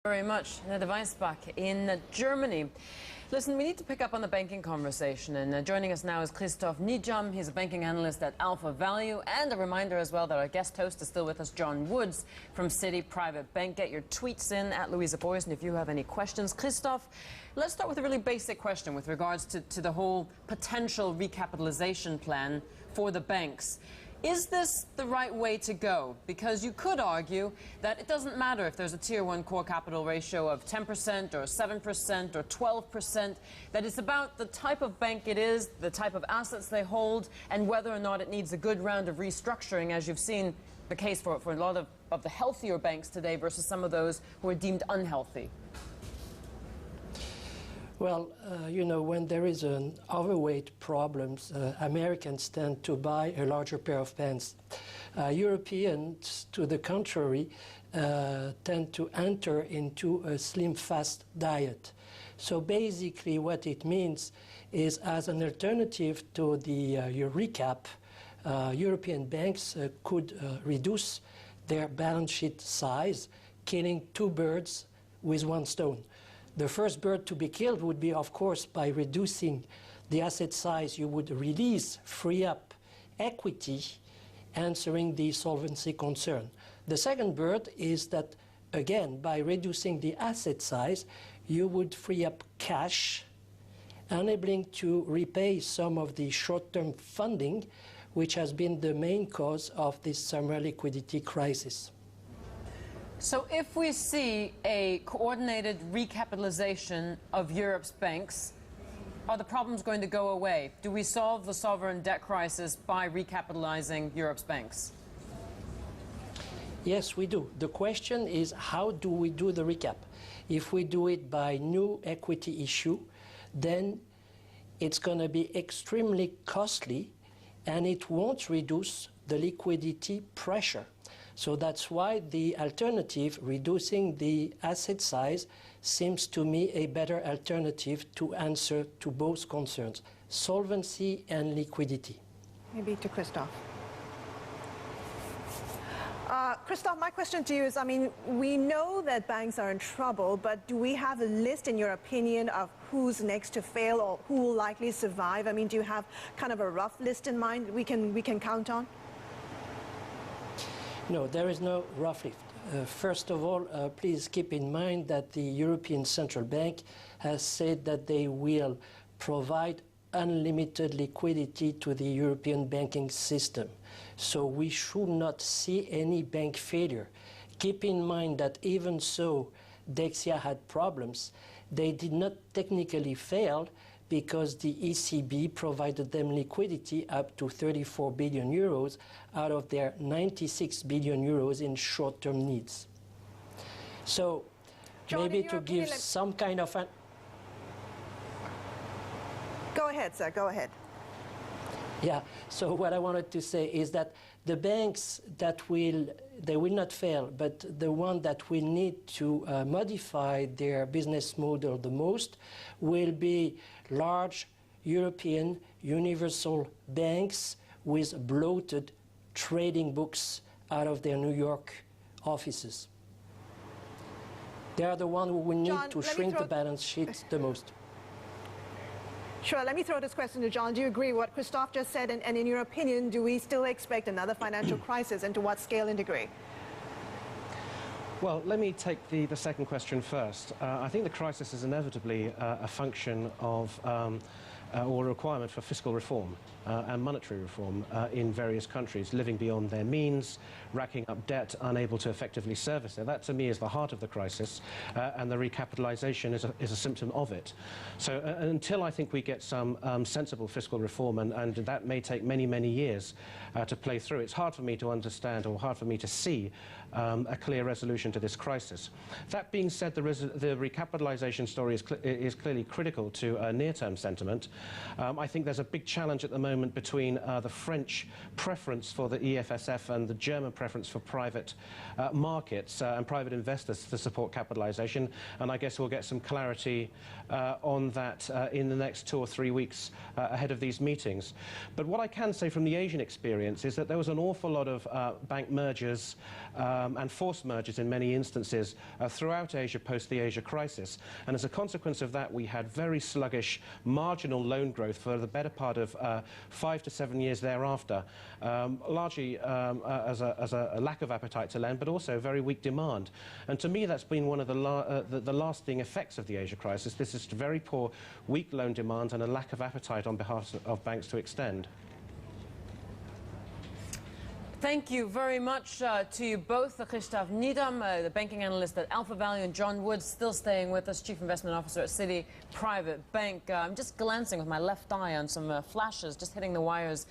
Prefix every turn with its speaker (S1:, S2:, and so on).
S1: Very much. The Weisbach in Germany. Listen, we need to pick up on the banking conversation, and joining us now is Christophe Nijdam. He's a banking analyst at Alpha Value, and a reminder as well that our guest host is still with us, John Woods from Citi Private Bank. Get your tweets in at Louisa Boyson if you have any questions. Christophe, let's start with a really basic question with regards to the whole potential recapitalization plan for the banks. Is this the right way to go? Because you could argue that it doesn't matter if there's a Tier 1 core capital ratio of 10% or 7% or 12%, that it's about the type of bank it is, the type of assets they hold, and whether or not it needs a good round of restructuring, as you've seen the case for a lot of the healthier banks today versus some of those who are deemed unhealthy.
S2: Well, you know, when there is an overweight problems, Americans tend to buy a larger pair of pants. Europeans, to the contrary, tend to enter into a slim fast diet. So basically what it means is, as an alternative to the recap, European banks could reduce their balance sheet size, killing two birds with one stone. The first bird to be killed would be, of course, by reducing the asset size. You would free up equity, answering the solvency concern. The second bird is that, again, by reducing the asset size, you would free up cash, enabling to repay some of the short-term funding, which has been the main cause of this summer liquidity crisis.
S1: So if we see a coordinated recapitalization of Europe's banks, are the problems going to go away? Do we solve the sovereign debt crisis by recapitalizing Europe's banks?
S2: Yes, we do. The question is, how do we do the recap? If we do it by new equity issue, then it's going to be extremely costly, and it won't reduce the liquidity pressure. So that's why the alternative, reducing the asset size, seems to me a better alternative to answer to both concerns, solvency and liquidity.
S3: Maybe to Christophe. Christophe, my question to you is, I mean, we know that banks are in trouble, but do we have a list, in your opinion, of who's next to fail or who will likely survive? I mean, do you have kind of a rough list in mind we can count on?
S2: No, there is no rough list. First of all, please keep in mind that the European Central Bank has said that they will provide unlimited liquidity to the European banking system. So we should not see any bank failure. Keep in mind that even so Dexia had problems, they did not technically fail because the ECB provided them liquidity up to 34 billion euros out of their 96 billion euros in short-term needs. So John, maybe to give some kind of an...
S3: Go ahead, sir, go ahead.
S2: Yeah, so what I wanted to say is that the banks that they will not fail, but the one that will need to modify their business model the most will be large European universal banks with bloated trading books out of their New York offices. They are the ones who will need to shrink the balance sheet the most.
S3: Sure, let me throw this question to John. Do you agree with what Christophe just said? And in your opinion, do we still expect another financial crisis, and to what scale and degree?
S4: Well, let me take the second question first. I think the crisis is inevitably a function of or a requirement for fiscal reform and monetary reform in various countries, living beyond their means, racking up debt, unable to effectively service it. That, to me, is the heart of the crisis, and the recapitalization is a symptom of it. So until I think we get some sensible fiscal reform, and that may take many, many years to play through, it's hard for me to understand, or hard for me to see a clear resolution to this crisis. That being said, the recapitalization story is clearly critical to near-term sentiment. I think there's a big challenge at the moment between the French preference for the EFSF and the German preference for private markets and private investors to support capitalization, and I guess we'll get some clarity on that in the next 2 or 3 weeks ahead of these meetings. But what I can say from the Asian experience is that there was an awful lot of bank mergers and forced mergers in many instances throughout Asia post the Asia crisis. And as a consequence of that, we had very sluggish marginal loan growth for the better part of 5 to 7 years thereafter, largely as a lack of appetite to lend, but also very weak demand. And to me, that's been one of the lasting effects of the Asia crisis. This is very poor, weak loan demand and a lack of appetite on behalf of banks to extend.
S1: Thank you very much to you both, Christophe Nijdam, the banking analyst at Alpha Value, and John Woods, still staying with us, Chief Investment Officer at Citi Private Bank. I'm just glancing with my left eye on some flashes, just hitting the wires.